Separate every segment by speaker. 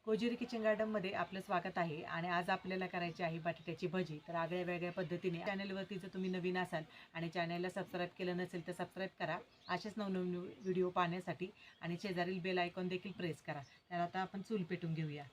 Speaker 1: कोजिरी kitchen गार्डनमध्ये आपलं स्वागत आहे आणि आज आपल्याला करायची आहे बटाट्याची भजी। तर आगळ्या वेगळ्या पद्धतीने चॅनलवरती जर तुम्ही नवीन असाल आणि चॅनलला सबस्क्राईब केलं नसेल तर सबस्क्राईब करा असेच नवनवीन व्हिडिओ पाहण्यासाठी आणि शेजारील बेल आयकॉन देखील प्रेस करा। तर आता आपण चूल पेटून घेऊया।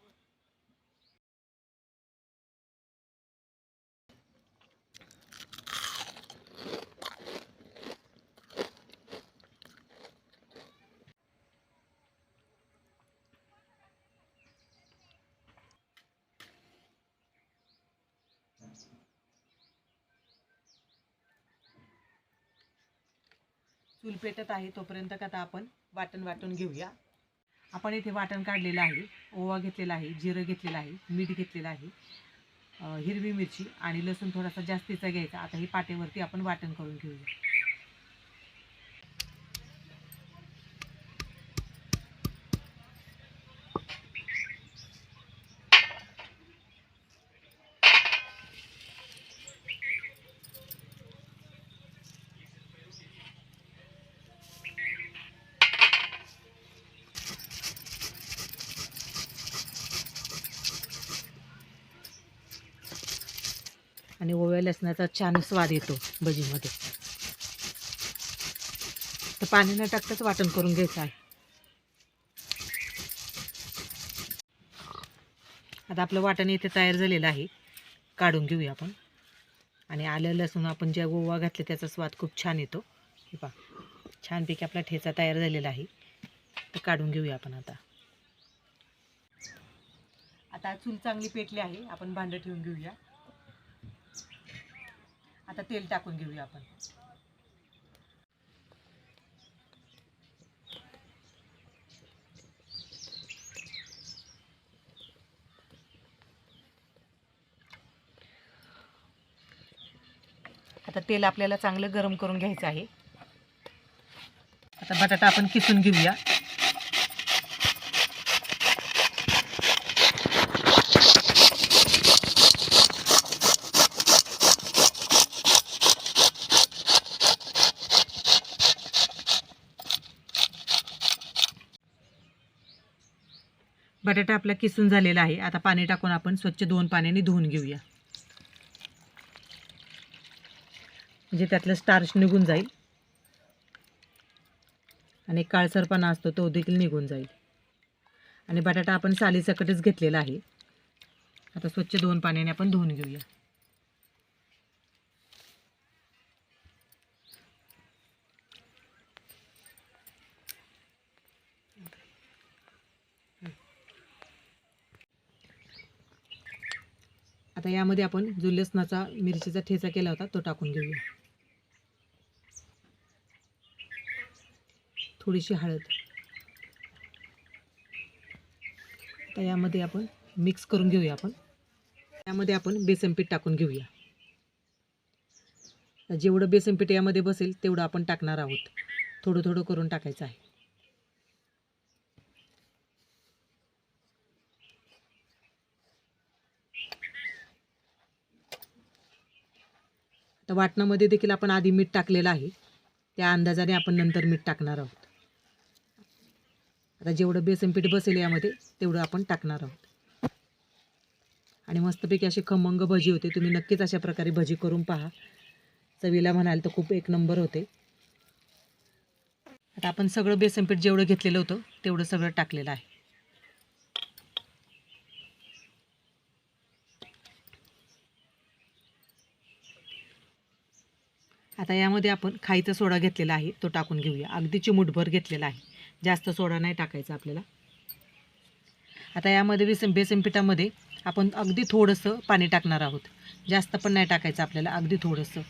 Speaker 1: चूल पेटत आहे तोपर्यंत आता आपण वाटण वाटून घेऊया। आपण इथे वाटण काढलेलं आहे, ओवा घेतलेला आहे, जिरं घेतलेलं आहे, मीठ घेतलेलं आहे, हिरवी मिरची आणि लसूण थोडासा जास्तीचा घ्यायचा। आता ही पाटेवरती आपण वाटण करून घेऊया। आणि ओव्या लसणाचा छान स्वाद येतो भजीमध्ये। तर पाणी न टाकताच वाटण करून घ्यायचं आहे। आता आपलं वाटण इथे तयार झालेलं आहे, काढून घेऊया आपण। आणि आलं लसूण आपण ज्या ओवा घातले त्याचा स्वाद खूप छान येतो। हे पहा, छानपैकी आपला ठेचा तयार झालेला आहे, तर काढून घेऊया आपण। आता चूल चांगली पेटली आहे, आपण भांडं ठेवून घेऊया। आता तेल टाकून घेऊया आपण। आता तेल आपल्याला चांगलं गरम करून घ्यायचं आहे। आता बटाटा आपण किसून घेऊया। बटाटा आपला किसून झालेला आहे। आता पाणी टाकून आपण स्वच्छ 2 पाण्याने धुवून घेऊया, म्हणजे त्यातलं स्टार्च निघून जाईल आणि काळसरपणा असतो तो देखील निघून जाईल। आणि बटाटा आपण सालीसकटच घेतलेला आहे। आता स्वच्छ 2 पाण्याने आपण धुवून घेऊया। आता यामध्ये आपण जो लसणाचा मिरचीचा ठेचा केला होता तो टाकून घेऊया। थोडीशी हळद। आता यामध्ये आपण मिक्स करून घेऊया। यामध्ये आपण बेसन पीठ टाकून घेऊया। जेवढं बेसन पीठ यामध्ये बसेल तेवढं आपण टाकणार आहोत, थोडं थोडं करून टाकायचं आहे। आता वाटणामध्ये देखील आपण आधी मीठ टाकलेलं आहे, त्या अंदाजाने आपण नंतर मीठ टाकणार आहोत। आता जेवढं बेसन पीठ बसेल यामध्ये तेवढं आपण टाकणार आहोत। आणि मस्तपैकी अशी खमंग भजी होते। तुम्ही नक्कीच अशा प्रकारे भजी करून पहा, चवीला म्हणाल तर खूप एक नंबर होते। आता आपण सगळं बेसन पीठ जेवढं घेतलेलं होतं तेवढं सगळं टाकलेलं आहे। आता यामध्ये आपण खायचा सोडा घेतलेला आहे तो टाकून घेऊया। अगदी चिमूटभर घेतलेला आहे, जास्त सोडा नाही टाकायचा आपल्याला। आता यामध्ये बेसन पिठामध्ये आपण अगदी थोडंसं पाणी टाकणार आहोत, जास्त पण नाही टाकायचं आपल्याला, अगदी थोडंसं।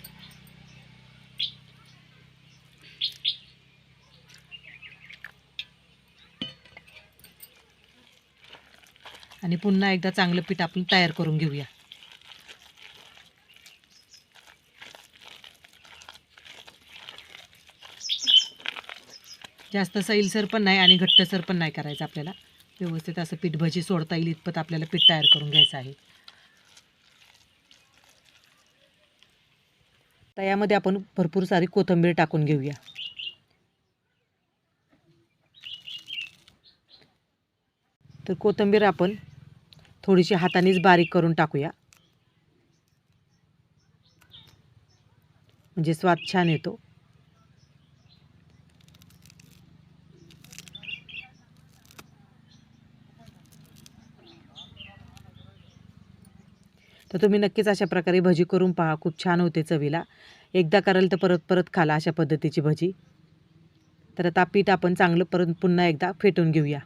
Speaker 1: आणि पुन्हा एकदा चांगलं पीठ आपण तयार करून घेऊया। जास्त सैलसर पण नाही आणि घट्टसर पण नाही करायचं आपल्याला, व्यवस्थित असं पीठ भजी सोडता येईल इतपत आपल्याला पीठ तयार करून घ्यायचं आहे। तर यामध्ये आपण भरपूर सारी कोथिंबीर टाकून घेऊया। तर कोथिंबीर आपण थोडीशी हातानेच बारीक करून टाकूया, म्हणजे स्वाद छान येतो. तर तुम्ही नक्कीच अशा प्रकारे भजी करून पहा, खूप छान होते चवीला. एकदा कराल तर परत परत खाला अशा पद्धतीची भजी. तर आता पीठ आपण चांगलं परत पुन्हा एकदा फेटून घेऊया.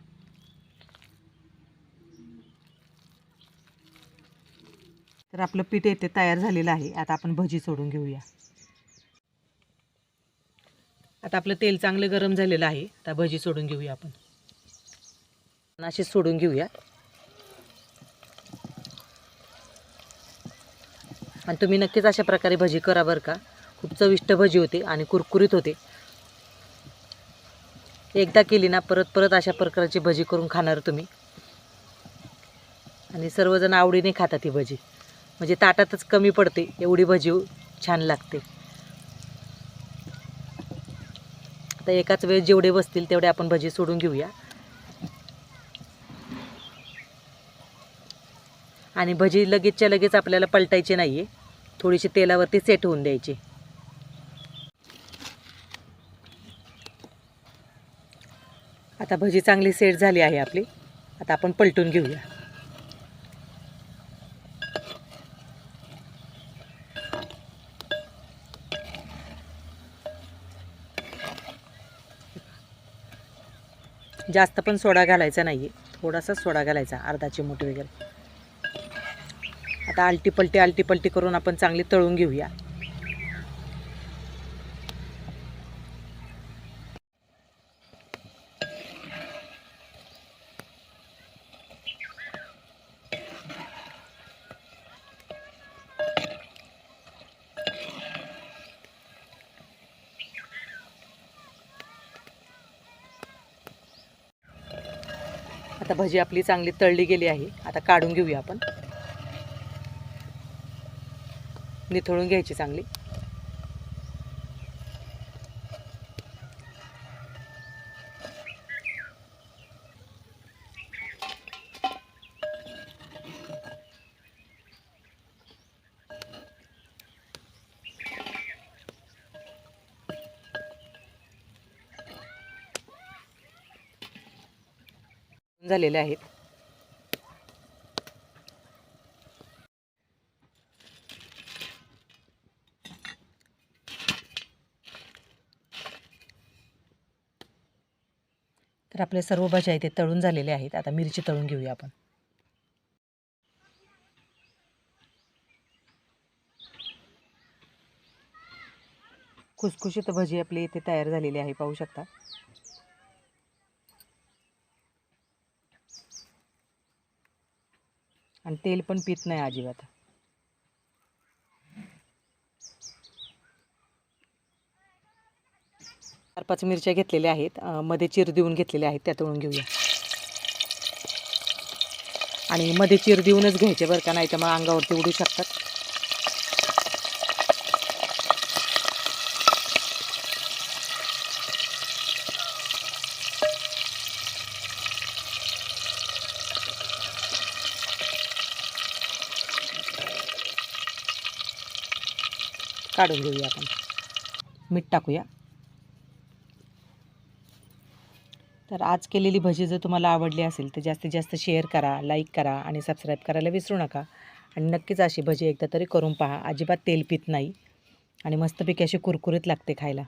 Speaker 1: तर आपलं पीठ येथे तयार झालेलं आहे. आता आपण भजी सोडून घेऊया. आता आपलं तेल चांगलं गरम झालेलं आहे. आता भजी सोडून घेऊया आपण. अशीच सोडून घेऊया. आणि तुम्ही नक्कीच अशा प्रकारे भजी करा बरं का. खूप चविष्ट भजी होते आणि कुरकुरीत होते. एकदा केली ना परत परत अशा प्रकारची भजी करून खाणार तुम्ही. आणि सर्वजण आवडीने खातात ही भजी, म्हणजे ताटातच कमी पडते एवढी भजी छान लागते. आता एकाच वेळेस जेवढे बसतील तेवढे आपण भजी सोडून घेऊया. आणि भजी लगेचच्या लगेच आपल्याला पलटायची नाही आहे, थोडीशी तेलावरती सेट होऊन द्यायची. आता भजी चांगली सेट झाली आहे आपली. आता आपण पलटून घेऊया. जास्त पण सोडा घालायचा नाही आहे, थोडासा सोडा घालायचा, अर्धा चिमूट वगैरे. आता आलटी पलटी करून आपण चांगली तळून घेऊया. आता भजी आपली चांगली तळली गेली आहे. आता काढून घेऊया आपण. निथळून घ्यायची चांगली. झालेले आहेत. तर आपले सर्व भज्या इथे तळून झालेले आहेत. आता मिरची तळून घेऊया आपण. खुसखुशीत भजी आपली इथे तयार झालेली आहे, पाहू शकता. आणि तेल पण पित नाही अजिबात. चार पाच मिरच्या घेतलेल्या आहेत, मध्ये चीर देऊन घेतलेल्या आहेत, त्या तळून घेऊया. आणि मध्ये चीर देऊनच घ्यायचे बरं का, नाही तर मग अंगावरती उडू शकतात. काढून घेऊया आपण. मीठ टाकूया. तर आज केलेली भजी जर तुम्हाला आवडली असेल तर जास्तीत जास्त शेअर करा, लाईक करा आणि सबस्क्राईब करायला विसरू नका. आणि नक्कीच अशी भजी एकदा तरी करून पहा. अजिबात तेल पित नाही आणि मस्तपैकी अशी कुरकुरीत लागते खायला.